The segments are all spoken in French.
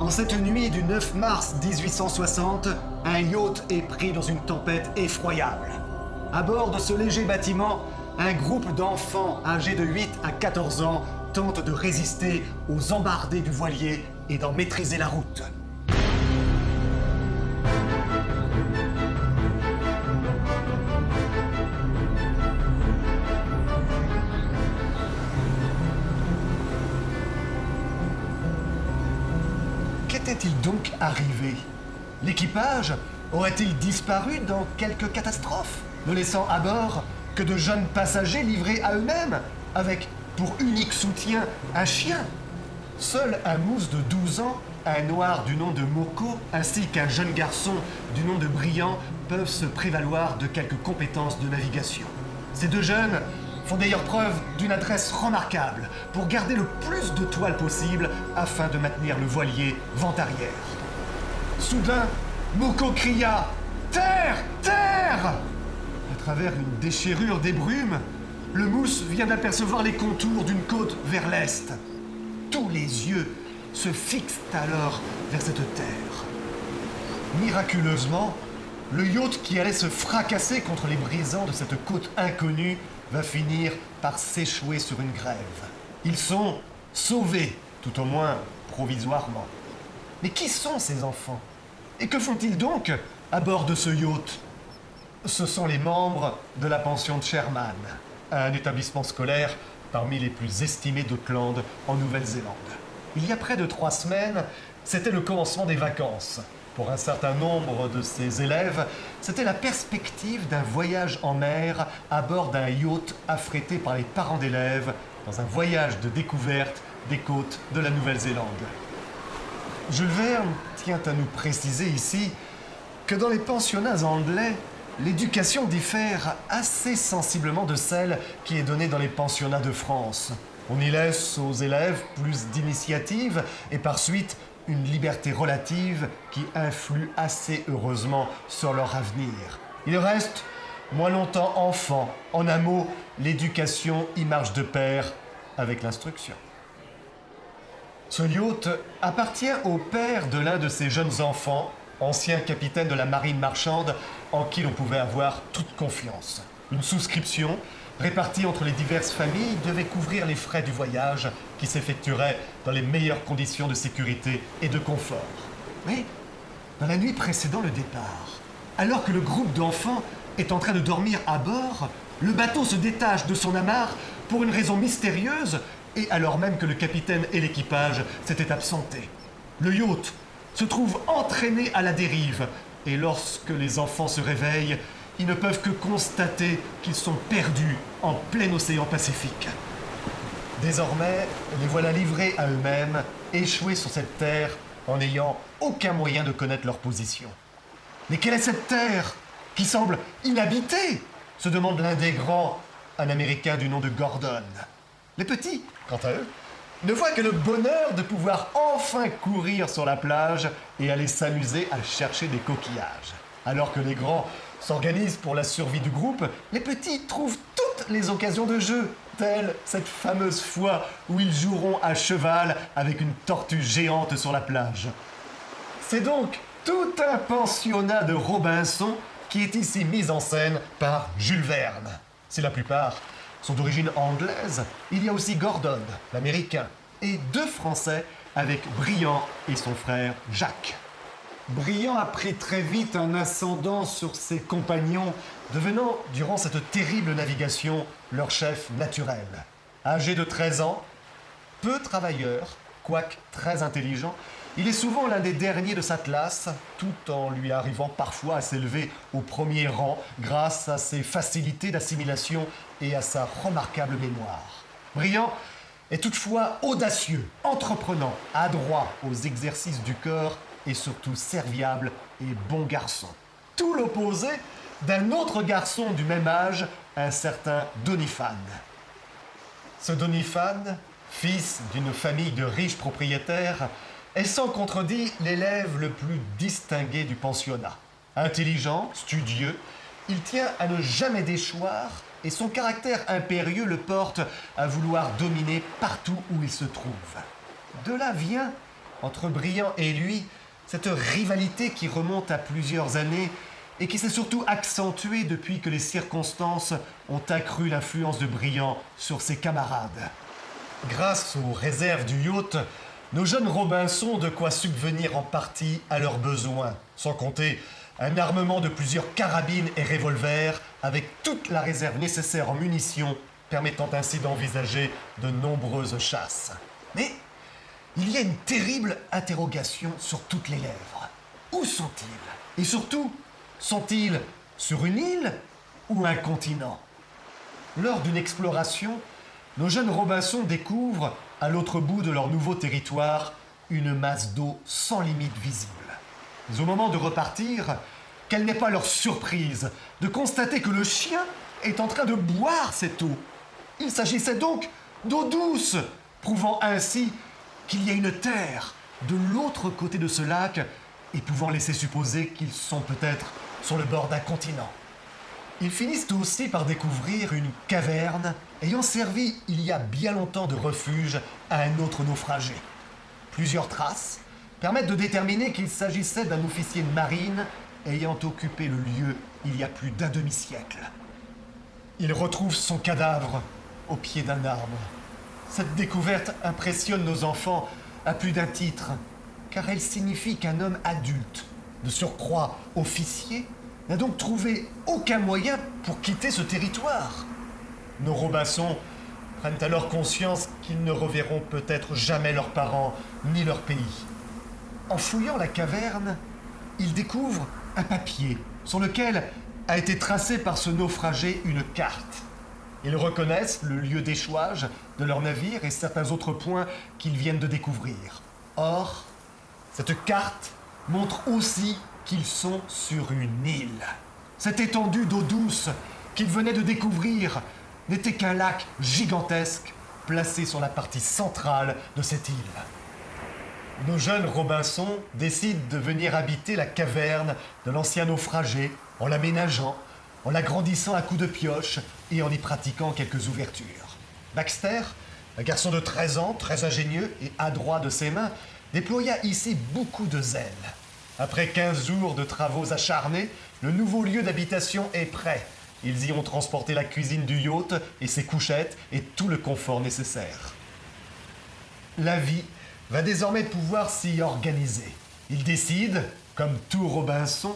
En cette nuit du 9 mars 1860, un yacht est pris dans une tempête effroyable. À bord de ce léger bâtiment, un groupe d'enfants âgés de 8 à 14 ans tente de résister aux embardées du voilier et d'en maîtriser la route. Qu'était-il donc arrivé? L'équipage aurait-il disparu dans quelque catastrophe, ne laissant à bord que de jeunes passagers livrés à eux-mêmes, avec pour unique soutien un chien? Seul un mousse de 12 ans, un noir du nom de Moko, ainsi qu'un jeune garçon du nom de Briand peuvent se prévaloir de quelques compétences de navigation. Ces deux jeunes font d'ailleurs preuve d'une adresse remarquable pour garder le plus de toile possible afin de maintenir le voilier vent arrière. Soudain, Moko cria « Terre! Terre !» À travers une déchirure des brumes, le mousse vient d'apercevoir les contours d'une côte vers l'est. Tous les yeux se fixent alors vers cette terre. Miraculeusement, le yacht qui allait se fracasser contre les brisants de cette côte inconnue va finir par s'échouer sur une grève. Ils sont sauvés, tout au moins provisoirement. Mais qui sont ces enfants? Et que font-ils donc à bord de ce yacht? Ce sont les membres de la pension de Sherman, un établissement scolaire parmi les plus estimés d'Auckland en Nouvelle-Zélande. Il y a près de 3 semaines, c'était le commencement des vacances. Pour un certain nombre de ces élèves, c'était la perspective d'un voyage en mer à bord d'un yacht affrété par les parents d'élèves dans un voyage de découverte des côtes de la Nouvelle-Zélande. Jules Verne tient à nous préciser ici que dans les pensionnats anglais, l'éducation diffère assez sensiblement de celle qui est donnée dans les pensionnats de France. On y laisse aux élèves plus d'initiative et par suite une liberté relative qui influe assez heureusement sur leur avenir. Ils restent moins longtemps enfants. En un mot, l'éducation y marche de pair avec l'instruction. Ce yacht appartient au père de l'un de ces jeunes enfants, ancien capitaine de la marine marchande en qui l'on pouvait avoir toute confiance. Une souscription répartie entre les diverses familles devait couvrir les frais du voyage qui s'effectuerait dans les meilleures conditions de sécurité et de confort. Mais dans la nuit précédant le départ, alors que le groupe d'enfants est en train de dormir à bord, le bateau se détache de son amarre pour une raison mystérieuse et alors même que le capitaine et l'équipage s'étaient absentés. Le yacht se trouve entraîné à la dérive et lorsque les enfants se réveillent, ils ne peuvent que constater qu'ils sont perdus en plein océan Pacifique. Désormais, les voilà livrés à eux-mêmes, échoués sur cette terre en n'ayant aucun moyen de connaître leur position. Mais quelle est cette terre qui semble inhabitée? Se demande l'un des grands, un Américain du nom de Gordon. Les petits, quant à eux, ne voient que le bonheur de pouvoir enfin courir sur la plage et aller s'amuser à chercher des coquillages. Alors que les grands s'organisent pour la survie du groupe, les petits trouvent toutes les occasions de jeu, telle cette fameuse fois où ils joueront à cheval avec une tortue géante sur la plage. C'est donc tout un pensionnat de Robinson qui est ici mis en scène par Jules Verne. Si la plupart sont d'origine anglaise, il y a aussi Gordon, l'Américain, et 2 Français avec Briand et son frère Jacques. Briand a pris très vite un ascendant sur ses compagnons, devenant, durant cette terrible navigation, leur chef naturel. Âgé de 13 ans, peu travailleur, quoique très intelligent, il est souvent l'un des derniers de sa classe, tout en lui arrivant parfois à s'élever au premier rang grâce à ses facilités d'assimilation et à sa remarquable mémoire. Briand est toutefois audacieux, entreprenant, adroit aux exercices du corps et surtout serviable et bon garçon. Tout l'opposé d'un autre garçon du même âge, un certain Doniphan. Ce Doniphan, fils d'une famille de riches propriétaires, est sans contredit l'élève le plus distingué du pensionnat. Intelligent, studieux, il tient à ne jamais déchoir et son caractère impérieux le porte à vouloir dominer partout où il se trouve. De là vient entre Briand et lui, cette rivalité qui remonte à plusieurs années et qui s'est surtout accentuée depuis que les circonstances ont accru l'influence de Briand sur ses camarades. Grâce aux réserves du yacht, nos jeunes Robinson ont de quoi subvenir en partie à leurs besoins, sans compter un armement de plusieurs carabines et revolvers avec toute la réserve nécessaire en munitions, permettant ainsi d'envisager de nombreuses chasses. Mais il y a une terrible interrogation sur toutes les lèvres. Où sont-ils? Et surtout, sont-ils sur une île ou un continent? Lors d'une exploration, nos jeunes Robinson découvrent, à l'autre bout de leur nouveau territoire, une masse d'eau sans limite visible. Mais au moment de repartir, quelle n'est pas leur surprise de constater que le chien est en train de boire cette eau. Il s'agissait donc d'eau douce, prouvant ainsi qu'il y a une terre de l'autre côté de ce lac et pouvant laisser supposer qu'ils sont peut-être sur le bord d'un continent. Ils finissent aussi par découvrir une caverne ayant servi il y a bien longtemps de refuge à un autre naufragé. Plusieurs traces permettent de déterminer qu'il s'agissait d'un officier de marine ayant occupé le lieu il y a plus d'un demi-siècle. Ils retrouvent son cadavre au pied d'un arbre. Cette découverte impressionne nos enfants à plus d'un titre, car elle signifie qu'un homme adulte, de surcroît officier, n'a donc trouvé aucun moyen pour quitter ce territoire. Nos Robinson prennent alors conscience qu'ils ne reverront peut-être jamais leurs parents ni leur pays. En fouillant la caverne, ils découvrent un papier sur lequel a été tracée par ce naufragé une carte. Ils reconnaissent le lieu d'échouage de leur navire et certains autres points qu'ils viennent de découvrir. Or, cette carte montre aussi qu'ils sont sur une île. Cette étendue d'eau douce qu'ils venaient de découvrir n'était qu'un lac gigantesque placé sur la partie centrale de cette île. Nos jeunes Robinson décident de venir habiter la caverne de l'ancien naufragé en l'aménageant, en l'agrandissant à coups de pioche et en y pratiquant quelques ouvertures. Baxter, un garçon de 13 ans, très ingénieux et adroit de ses mains, déploya ici beaucoup de zèle. Après 15 jours de travaux acharnés, le nouveau lieu d'habitation est prêt. Ils y ont transporté la cuisine du yacht et ses couchettes et tout le confort nécessaire. La vie va désormais pouvoir s'y organiser. Ils décident, comme tout Robinson,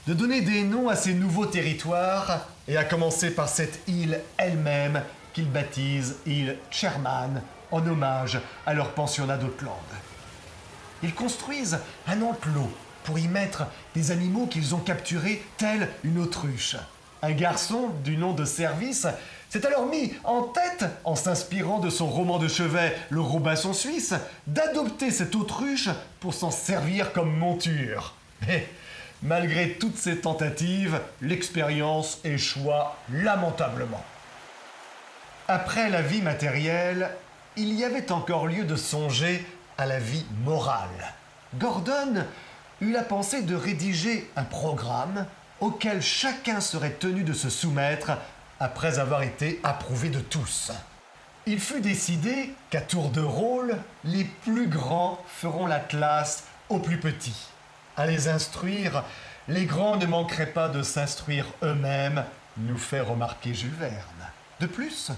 de donner des noms à ces nouveaux territoires, et à commencer par cette île elle-même qu'ils baptisent île Sherman, en hommage à leur pensionnat d'Auckland. Ils construisent un enclos pour y mettre des animaux qu'ils ont capturés, tels une autruche. Un garçon du nom de Service s'est alors mis en tête, en s'inspirant de son roman de chevet Le Robinson Suisse, d'adopter cette autruche pour s'en servir comme monture. Mais malgré toutes ces tentatives, l'expérience échoua lamentablement. Après la vie matérielle, il y avait encore lieu de songer à la vie morale. Gordon eut la pensée de rédiger un programme auquel chacun serait tenu de se soumettre après avoir été approuvé de tous. Il fut décidé qu'à tour de rôle, les plus grands feront la classe aux plus petits. À les instruire, les grands ne manqueraient pas de s'instruire eux-mêmes, nous fait remarquer Jules Verne. De plus,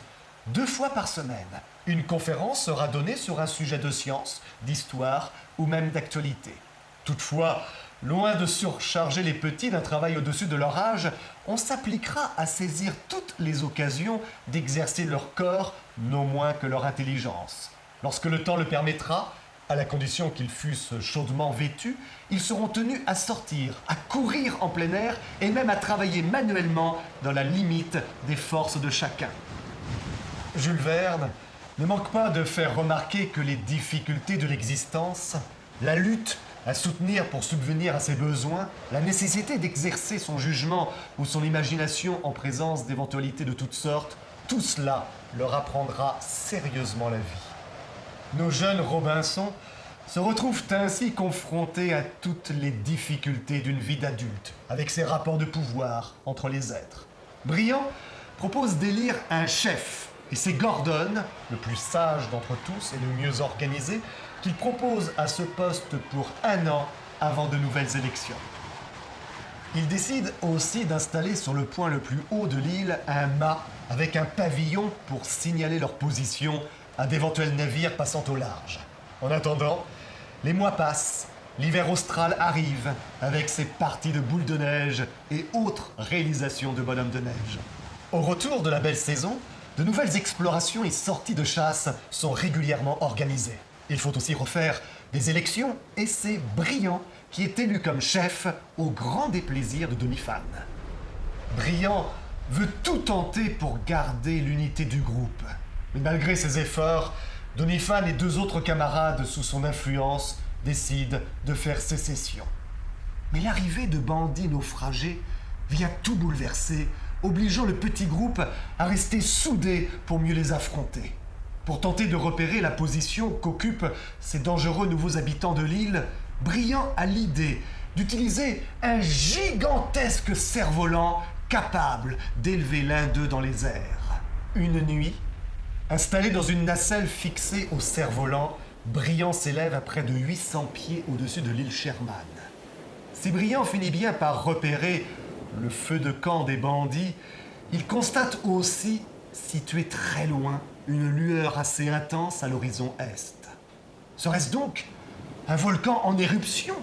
2 fois par semaine, une conférence sera donnée sur un sujet de science, d'histoire ou même d'actualité. Toutefois, loin de surcharger les petits d'un travail au-dessus de leur âge, on s'appliquera à saisir toutes les occasions d'exercer leur corps, non moins que leur intelligence. Lorsque le temps le permettra, à la condition qu'ils fussent chaudement vêtus, ils seront tenus à sortir, à courir en plein air et même à travailler manuellement dans la limite des forces de chacun. Jules Verne ne manque pas de faire remarquer que les difficultés de l'existence, la lutte à soutenir pour subvenir à ses besoins, la nécessité d'exercer son jugement ou son imagination en présence d'éventualités de toutes sortes, tout cela leur apprendra sérieusement la vie. Nos jeunes Robinson se retrouvent ainsi confrontés à toutes les difficultés d'une vie d'adulte, avec ses rapports de pouvoir entre les êtres. Briand propose d'élire un chef Et c'est Gordon, le plus sage d'entre tous et le mieux organisé, qu'il propose à ce poste pour 1 an avant de nouvelles élections. Il décide aussi d'installer sur le point le plus haut de l'île un mât avec un pavillon pour signaler leur position à d'éventuels navires passant au large. En attendant, les mois passent, l'hiver austral arrive avec ses parties de boules de neige et autres réalisations de bonhommes de neige. Au retour de la belle saison, de nouvelles explorations et sorties de chasse sont régulièrement organisées. Il faut aussi refaire des élections et c'est Briand qui est élu comme chef au grand déplaisir de Doniphan. Briand veut tout tenter pour garder l'unité du groupe. Mais malgré ses efforts, Doniphan et 2 autres camarades sous son influence décident de faire sécession. Mais l'arrivée de bandits naufragés vient tout bouleverser, obligeant le petit groupe à rester soudé pour mieux les affronter. Pour tenter de repérer la position qu'occupent ces dangereux nouveaux habitants de l'île, Briand a l'idée d'utiliser un gigantesque cerf-volant capable d'élever l'un d'eux dans les airs. Une nuit, installé dans une nacelle fixée au cerf-volant, Briand s'élève à près de 800 pieds au-dessus de l'île Sherman. Si Briand finit bien par repérer le feu de camp des bandits, il constate aussi, situé très loin, une lueur assez intense à l'horizon est. Serait-ce donc un volcan en éruption?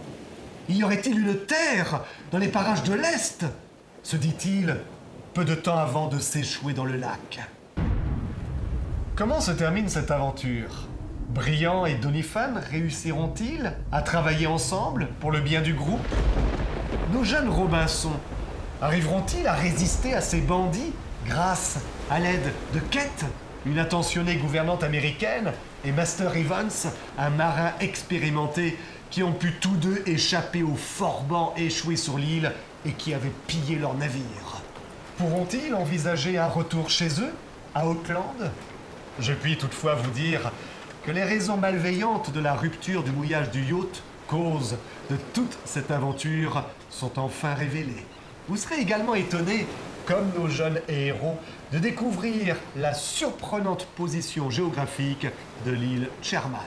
Y aurait-il une terre dans les parages de l'Est? Se dit-il, peu de temps avant de s'échouer dans le lac. Comment se termine cette aventure? Briand et Doniphan réussiront-ils à travailler ensemble pour le bien du groupe? Nos jeunes Robinson arriveront-ils à résister à ces bandits grâce à l'aide de Kate, une attentionnée gouvernante américaine, et Master Evans, un marin expérimenté qui ont pu tous deux échapper aux forbans échoués sur l'île et qui avaient pillé leur navire? Pourront-ils envisager un retour chez eux, à Auckland? Je puis toutefois vous dire que les raisons malveillantes de la rupture du mouillage du yacht, cause de toute cette aventure, sont enfin révélées. Vous serez également étonné, comme nos jeunes héros, de découvrir la surprenante position géographique de l'île Sherman.